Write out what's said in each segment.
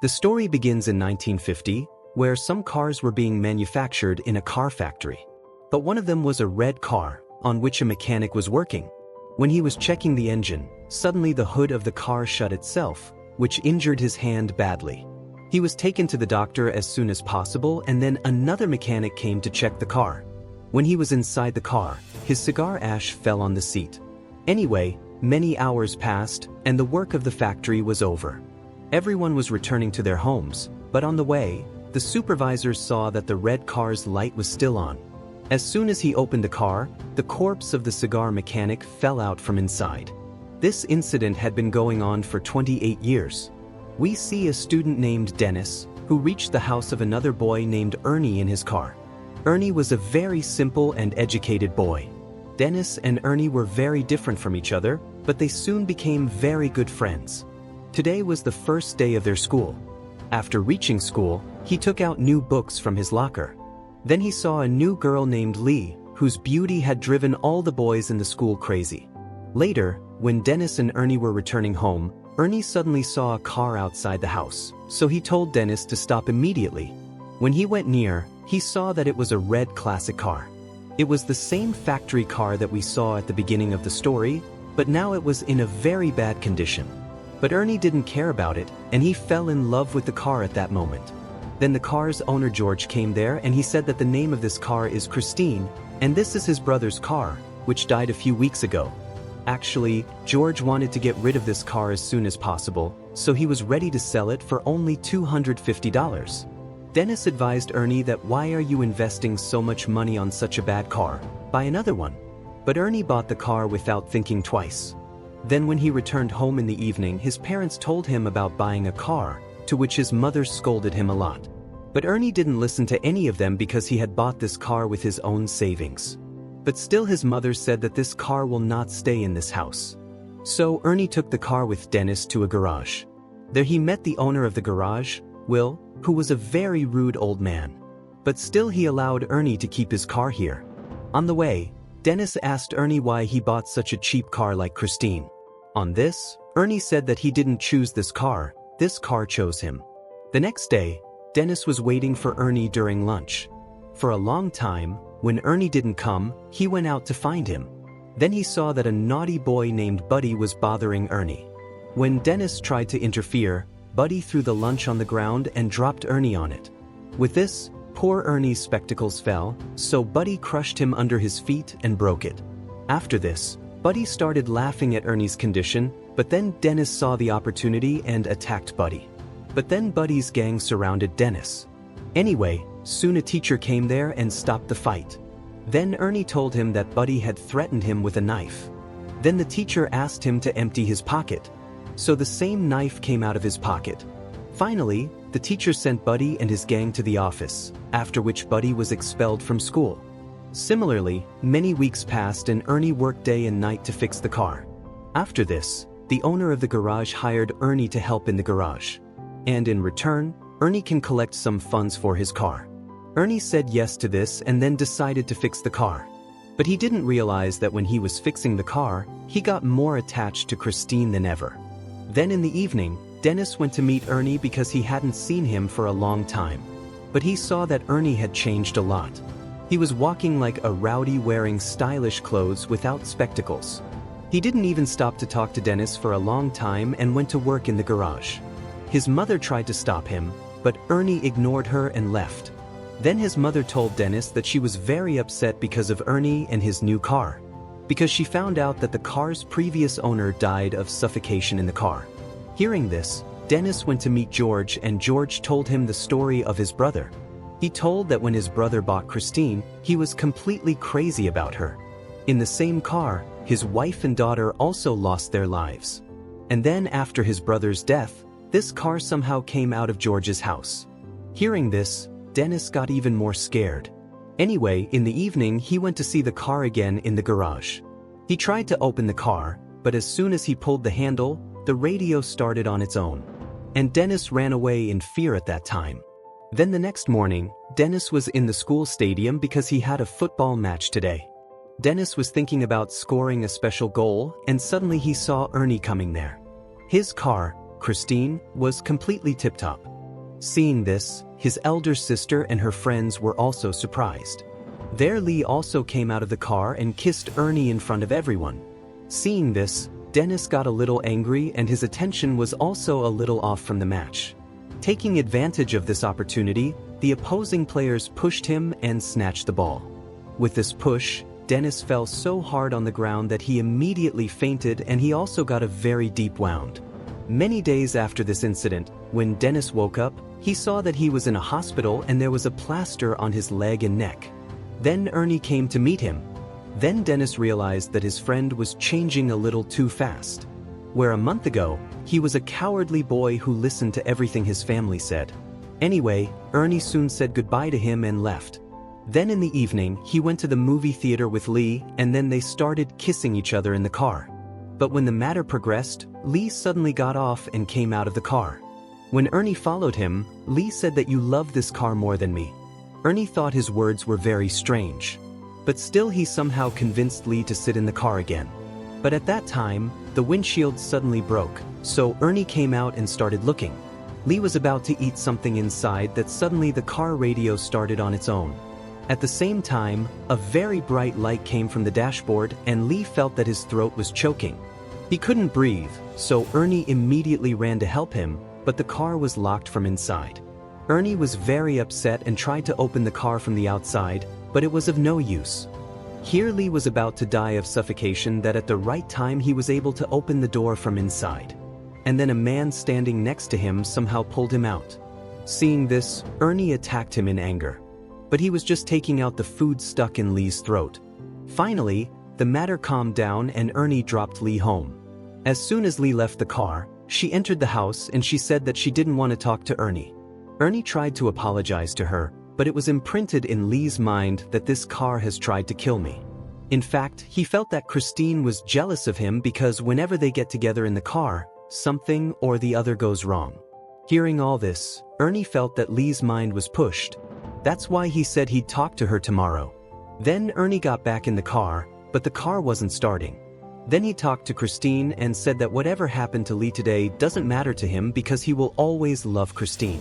The story begins in 1950, where some cars were being manufactured in a car factory. But one of them was a red car, on which a mechanic was working. When he was checking the engine, suddenly the hood of the car shut itself, which injured his hand badly. He was taken to the doctor as soon as possible, and then another mechanic came to check the car. When he was inside the car, his cigar ash fell on the seat. Anyway, many hours passed, and the work of the factory was over. Everyone was returning to their homes, but on the way, the supervisor saw that the red car's light was still on. As soon as he opened the car, the corpse of the cigar mechanic fell out from inside. This incident had been going on for 28 years. We see a student named Dennis, who reached the house of another boy named Ernie in his car. Ernie was a very simple and educated boy. Dennis and Ernie were very different from each other, but they soon became very good friends. Today was the first day of their school. After reaching school, he took out new books from his locker. Then he saw a new girl named Lee, whose beauty had driven all the boys in the school crazy. Later, when Dennis and Ernie were returning home, Ernie suddenly saw a car outside the house, so he told Dennis to stop immediately. When he went near, he saw that it was a red classic car. It was the same factory car that we saw at the beginning of the story, but now it was in a very bad condition. But Ernie didn't care about it, and he fell in love with the car at that moment. Then the car's owner George came there, and he said that the name of this car is Christine, and this is his brother's car, which died a few weeks ago. Actually, George wanted to get rid of this car as soon as possible, so he was ready to sell it for only $250. Dennis advised Ernie that why are you investing so much money on such a bad car? Buy another one. But Ernie bought the car without thinking twice. Then when he returned home in the evening, his parents told him about buying a car, to which his mother scolded him a lot. But Ernie didn't listen to any of them because he had bought this car with his own savings. But still his mother said that this car will not stay in this house. So Ernie took the car with Dennis to a garage. There he met the owner of the garage, Will, who was a very rude old man. But still he allowed Ernie to keep his car here. On the way, Dennis asked Ernie why he bought such a cheap car like Christine. On this, Ernie said that he didn't choose this car chose him. The next day, Dennis was waiting for Ernie during lunch. For a long time, when Ernie didn't come, he went out to find him. Then he saw that a naughty boy named Buddy was bothering Ernie. When Dennis tried to interfere, Buddy threw the lunch on the ground and dropped Ernie on it. With this, poor Ernie's spectacles fell, so Buddy crushed him under his feet and broke it. After this, Buddy started laughing at Ernie's condition, but then Dennis saw the opportunity and attacked Buddy. But then Buddy's gang surrounded Dennis. Anyway, soon a teacher came there and stopped the fight. Then Ernie told him that Buddy had threatened him with a knife. Then the teacher asked him to empty his pocket. So the same knife came out of his pocket. Finally, the teacher sent Buddy and his gang to the office, after which Buddy was expelled from school. Similarly, many weeks passed and Ernie worked day and night to fix the car. After this, the owner of the garage hired Ernie to help in the garage. And in return, Ernie can collect some funds for his car. Ernie said yes to this and then decided to fix the car. But he didn't realize that when he was fixing the car, he got more attached to Christine than ever. Then in the evening, Dennis went to meet Ernie because he hadn't seen him for a long time. But he saw that Ernie had changed a lot. He was walking like a rowdy wearing stylish clothes without spectacles. He didn't even stop to talk to Dennis for a long time and went to work in the garage. His mother tried to stop him, but Ernie ignored her and left. Then his mother told Dennis that she was very upset because of Ernie and his new car, because she found out that the car's previous owner died of suffocation in the car. Hearing this, Dennis went to meet George and George told him the story of his brother. He told that when his brother bought Christine, he was completely crazy about her. In the same car, his wife and daughter also lost their lives. And then after his brother's death, this car somehow came out of George's house. Hearing this, Dennis got even more scared. Anyway, in the evening he went to see the car again in the garage. He tried to open the car, but as soon as he pulled the handle, the radio started on its own. And Dennis ran away in fear at that time. Then the next morning, Dennis was in the school stadium because he had a football match today. Dennis was thinking about scoring a special goal, and suddenly he saw Ernie coming there. His car, Christine, was completely tip-top. Seeing this, his elder sister and her friends were also surprised. There Lee also came out of the car and kissed Ernie in front of everyone. Seeing this, Dennis got a little angry and his attention was also a little off from the match. Taking advantage of this opportunity, the opposing players pushed him and snatched the ball. With this push, Dennis fell so hard on the ground that he immediately fainted and he also got a very deep wound. Many days after this incident, when Dennis woke up, he saw that he was in a hospital and there was a plaster on his leg and neck. Then Ernie came to meet him. Then Dennis realized that his friend was changing a little too fast. Where a month ago, he was a cowardly boy who listened to everything his family said. Anyway, Ernie soon said goodbye to him and left. Then in the evening, he went to the movie theater with Lee and then they started kissing each other in the car. But when the matter progressed, Lee suddenly got off and came out of the car. When Ernie followed him, Lee said that you love this car more than me. Ernie thought his words were very strange. But still he somehow convinced Lee to sit in the car again. But at that time, the windshield suddenly broke, so Ernie came out and started looking. Lee was about to eat something inside that suddenly the car radio started on its own. At the same time, a very bright light came from the dashboard and Lee felt that his throat was choking. He couldn't breathe, so Ernie immediately ran to help him, but the car was locked from inside. Ernie was very upset and tried to open the car from the outside, but it was of no use. Here Lee was about to die of suffocation that at the right time he was able to open the door from inside. And then a man standing next to him somehow pulled him out. Seeing this, Ernie attacked him in anger. But he was just taking out the food stuck in Lee's throat. Finally, the matter calmed down and Ernie dropped Lee home. As soon as Lee left the car, she entered the house and she said that she didn't want to talk to Ernie. Ernie tried to apologize to her, but it was imprinted in Lee's mind that this car has tried to kill me. In fact, he felt that Christine was jealous of him because whenever they get together in the car, something or the other goes wrong. Hearing all this, Ernie felt that Lee's mind was pushed. That's why he said he'd talk to her tomorrow. Then Ernie got back in the car, but the car wasn't starting. Then he talked to Christine and said that whatever happened to Lee today doesn't matter to him because he will always love Christine.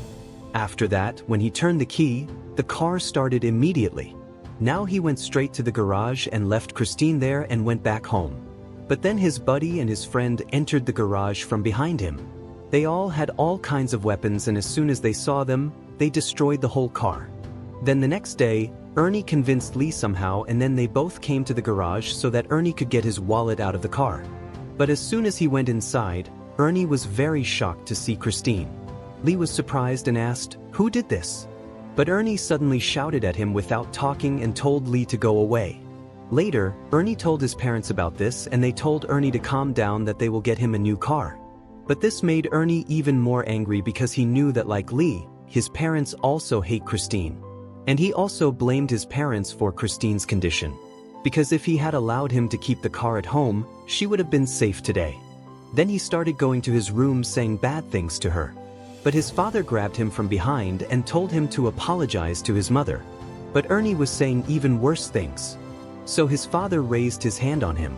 After that, when he turned the key, the car started immediately. Now he went straight to the garage and left Christine there and went back home. But then his buddy and his friend entered the garage from behind him. They all had all kinds of weapons and as soon as they saw them, they destroyed the whole car. Then the next day, Ernie convinced Lee somehow and then they both came to the garage so that Ernie could get his wallet out of the car. But as soon as he went inside, Ernie was very shocked to see Christine. Lee was surprised and asked, "Who did this?" But Ernie suddenly shouted at him without talking and told Lee to go away. Later, Ernie told his parents about this and they told Ernie to calm down that they will get him a new car. But this made Ernie even more angry because he knew that like Lee, his parents also hate Christine. And he also blamed his parents for Christine's condition. Because if he had allowed him to keep the car at home, she would have been safe today. Then he started going to his room saying bad things to her. But his father grabbed him from behind and told him to apologize to his mother. But Ernie was saying even worse things. So his father raised his hand on him.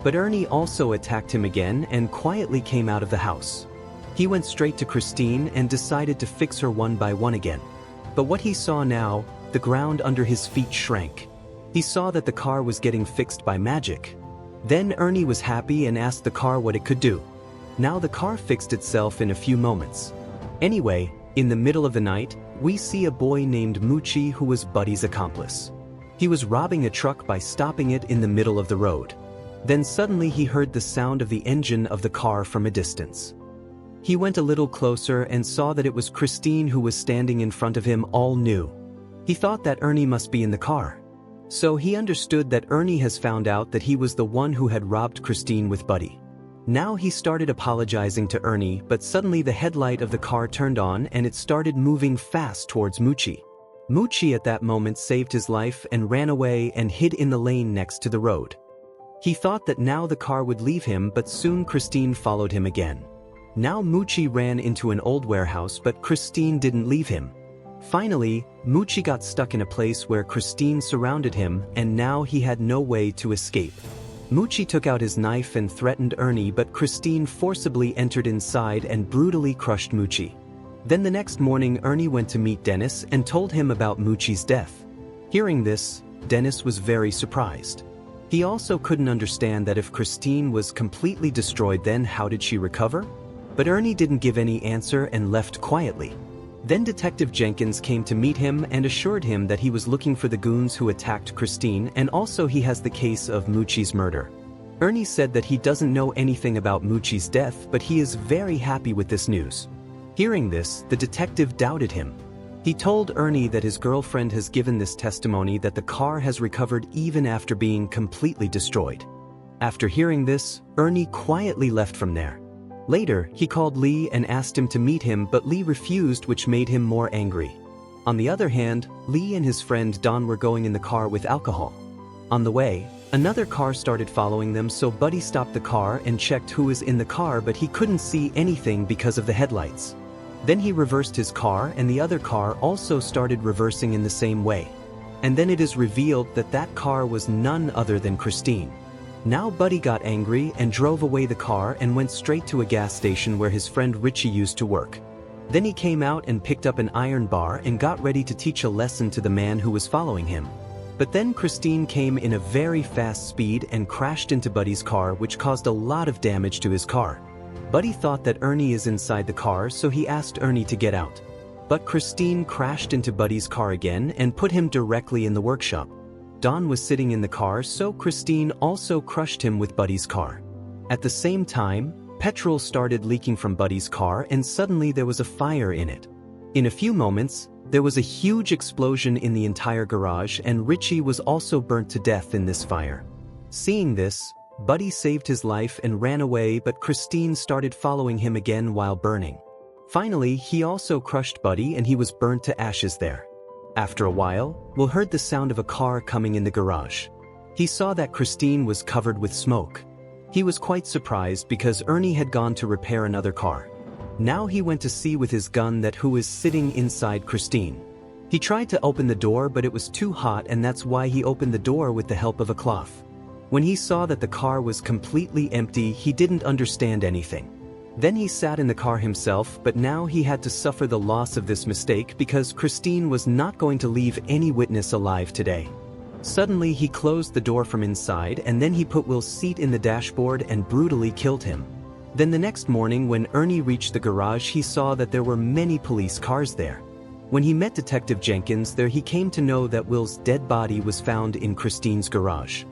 But Ernie also attacked him again and quietly came out of the house. He went straight to Christine and decided to fix her one by one again. But what he saw now, the ground under his feet shrank. He saw that the car was getting fixed by magic. Then Ernie was happy and asked the car what it could do. Now the car fixed itself in a few moments. Anyway, in the middle of the night, we see a boy named Moochie who was Buddy's accomplice. He was robbing a truck by stopping it in the middle of the road. Then suddenly he heard the sound of the engine of the car from a distance. He went a little closer and saw that it was Christine who was standing in front of him all new. He thought that Ernie must be in the car. So he understood that Ernie has found out that he was the one who had robbed Christine with Buddy. Now he started apologizing to Ernie, but suddenly the headlight of the car turned on and it started moving fast towards Moochie. Moochie at that moment saved his life and ran away and hid in the lane next to the road. He thought that now the car would leave him, but soon Christine followed him again. Now Moochie ran into an old warehouse, but Christine didn't leave him. Finally, Moochie got stuck in a place where Christine surrounded him and now he had no way to escape. Moochie took out his knife and threatened Ernie, but Christine forcibly entered inside and brutally crushed Moochie. Then the next morning Ernie went to meet Dennis and told him about Moochie's death. Hearing this, Dennis was very surprised. He also couldn't understand that if Christine was completely destroyed, then how did she recover? But Ernie didn't give any answer and left quietly. Then Detective Jenkins came to meet him and assured him that he was looking for the goons who attacked Christine, and also he has the case of Moochie's murder. Ernie said that he doesn't know anything about Moochie's death, but he is very happy with this news. Hearing this, the detective doubted him. He told Ernie that his girlfriend has given this testimony that the car has recovered even after being completely destroyed. After hearing this, Ernie quietly left from there. Later, he called Lee and asked him to meet him, but Lee refused, which made him more angry. On the other hand, Lee and his friend Don were going in the car with alcohol. On the way, another car started following them, so Buddy stopped the car and checked who was in the car, but he couldn't see anything because of the headlights. Then he reversed his car and the other car also started reversing in the same way. And then it is revealed that that car was none other than Christine. Now Buddy got angry and drove away the car and went straight to a gas station where his friend Richie used to work. Then he came out and picked up an iron bar and got ready to teach a lesson to the man who was following him. But then Christine came in a very fast speed and crashed into Buddy's car, which caused a lot of damage to his car. Buddy thought that Ernie is inside the car, so he asked Ernie to get out. But Christine crashed into Buddy's car again and put him directly in the workshop. Don was sitting in the car, so Christine also crushed him with Buddy's car. At the same time, petrol started leaking from Buddy's car and suddenly there was a fire in it. In a few moments, there was a huge explosion in the entire garage and Richie was also burnt to death in this fire. Seeing this, Buddy saved his life and ran away, but Christine started following him again while burning. Finally, he also crushed Buddy and he was burnt to ashes there. After a while, Will heard the sound of a car coming in the garage. He saw that Christine was covered with smoke. He was quite surprised because Ernie had gone to repair another car. Now he went to see with his gun that who is sitting inside Christine. He tried to open the door, but it was too hot, and that's why he opened the door with the help of a cloth. When he saw that the car was completely empty, he didn't understand anything. Then he sat in the car himself, but now he had to suffer the loss of this mistake because Christine was not going to leave any witness alive today. Suddenly he closed the door from inside and then he put Will's seat in the dashboard and brutally killed him. Then the next morning when Ernie reached the garage, he saw that there were many police cars there. When he met Detective Jenkins there, he came to know that Will's dead body was found in Christine's garage.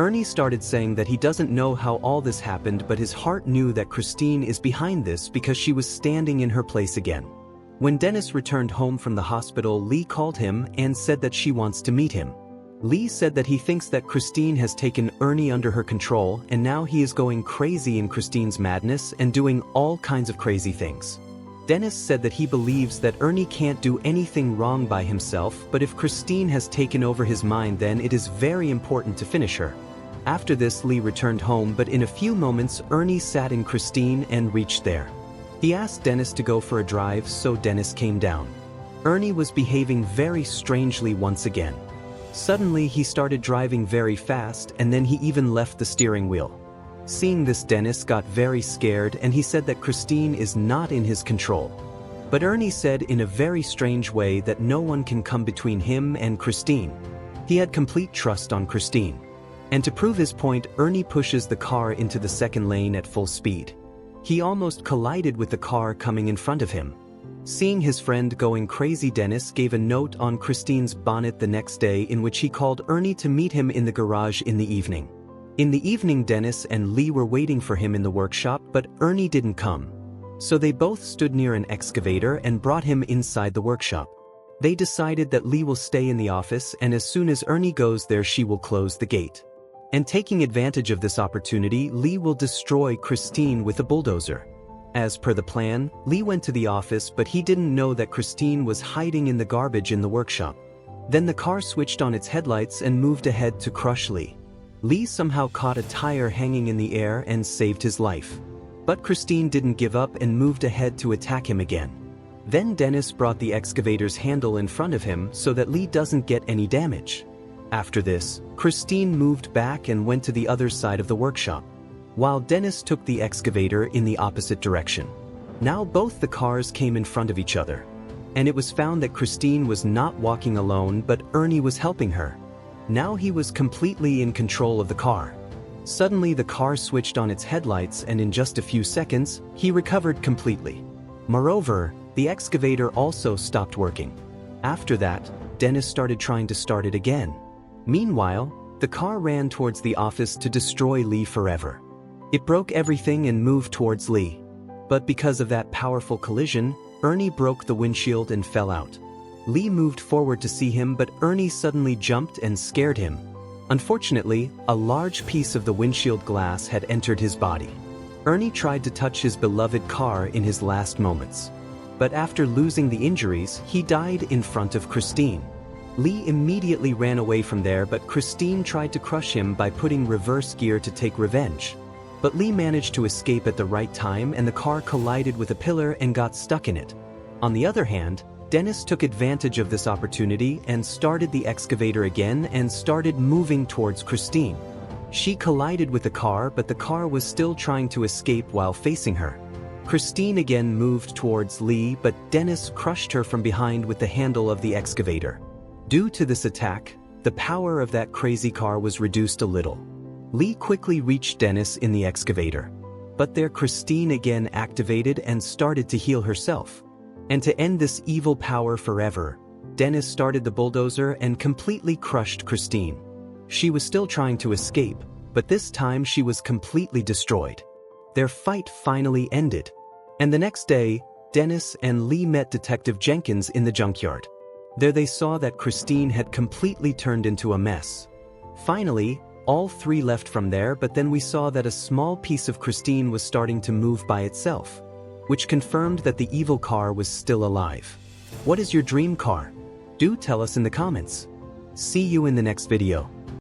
Ernie started saying that he doesn't know how all this happened, but his heart knew that Christine is behind this because she was standing in her place again. When Dennis returned home from the hospital, Lee called him and said that she wants to meet him. Lee said that he thinks that Christine has taken Ernie under her control and now he is going crazy in Christine's madness and doing all kinds of crazy things. Dennis said that he believes that Ernie can't do anything wrong by himself, but if Christine has taken over his mind, then it is very important to finish her. After this, Lee returned home, but in a few moments Ernie sat in Christine and reached there. He asked Dennis to go for a drive, so Dennis came down. Ernie was behaving very strangely once again. Suddenly he started driving very fast and then he even left the steering wheel. Seeing this, Dennis got very scared and he said that Christine is not in his control. But Ernie said in a very strange way that no one can come between him and Christine. He had complete trust on Christine. And to prove his point, Ernie pushes the car into the second lane at full speed. He almost collided with the car coming in front of him. Seeing his friend going crazy, Dennis gave a note on Christine's bonnet the next day in which he called Ernie to meet him in the garage in the evening. In the evening, Dennis and Lee were waiting for him in the workshop, but Ernie didn't come. So they both stood near an excavator and brought him inside the workshop. They decided that Lee will stay in the office and as soon as Ernie goes there, she will close the gate. And taking advantage of this opportunity, Lee will destroy Christine with a bulldozer. As per the plan, Lee went to the office, but he didn't know that Christine was hiding in the garbage in the workshop. Then the car switched on its headlights and moved ahead to crush Lee. Lee somehow caught a tire hanging in the air and saved his life. But Christine didn't give up and moved ahead to attack him again. Then Dennis brought the excavator's handle in front of him so that Lee doesn't get any damage. After this, Christine moved back and went to the other side of the workshop, while Dennis took the excavator in the opposite direction. Now both the cars came in front of each other. And it was found that Christine was not walking alone, but Ernie was helping her. Now he was completely in control of the car. Suddenly the car switched on its headlights, and in just a few seconds, he recovered completely. Moreover, the excavator also stopped working. After that, Dennis started trying to start it again. Meanwhile, the car ran towards the office to destroy Lee forever. It broke everything and moved towards Lee. But because of that powerful collision, Ernie broke the windshield and fell out. Lee moved forward to see him, but Ernie suddenly jumped and scared him. Unfortunately, a large piece of the windshield glass had entered his body. Ernie tried to touch his beloved car in his last moments. But after losing the injuries, he died in front of Christine. Lee immediately ran away from there, but Christine tried to crush him by putting reverse gear to take revenge. But Lee managed to escape at the right time, and the car collided with a pillar and got stuck in it. On the other hand, Dennis took advantage of this opportunity and started the excavator again and started moving towards Christine. She collided with the car, but the car was still trying to escape while facing her. Christine again moved towards Lee, but Dennis crushed her from behind with the handle of the excavator. Due to this attack, the power of that crazy car was reduced a little. Lee quickly reached Dennis in the excavator. But there Christine again activated and started to heal herself. And to end this evil power forever, Dennis started the bulldozer and completely crushed Christine. She was still trying to escape, but this time she was completely destroyed. Their fight finally ended. And the next day, Dennis and Lee met Detective Jenkins in the junkyard. There they saw that Christine had completely turned into a mess. Finally, all three left from there, but then we saw that a small piece of Christine was starting to move by itself, which confirmed that the evil car was still alive. What is your dream car? Do tell us in the comments. See you in the next video.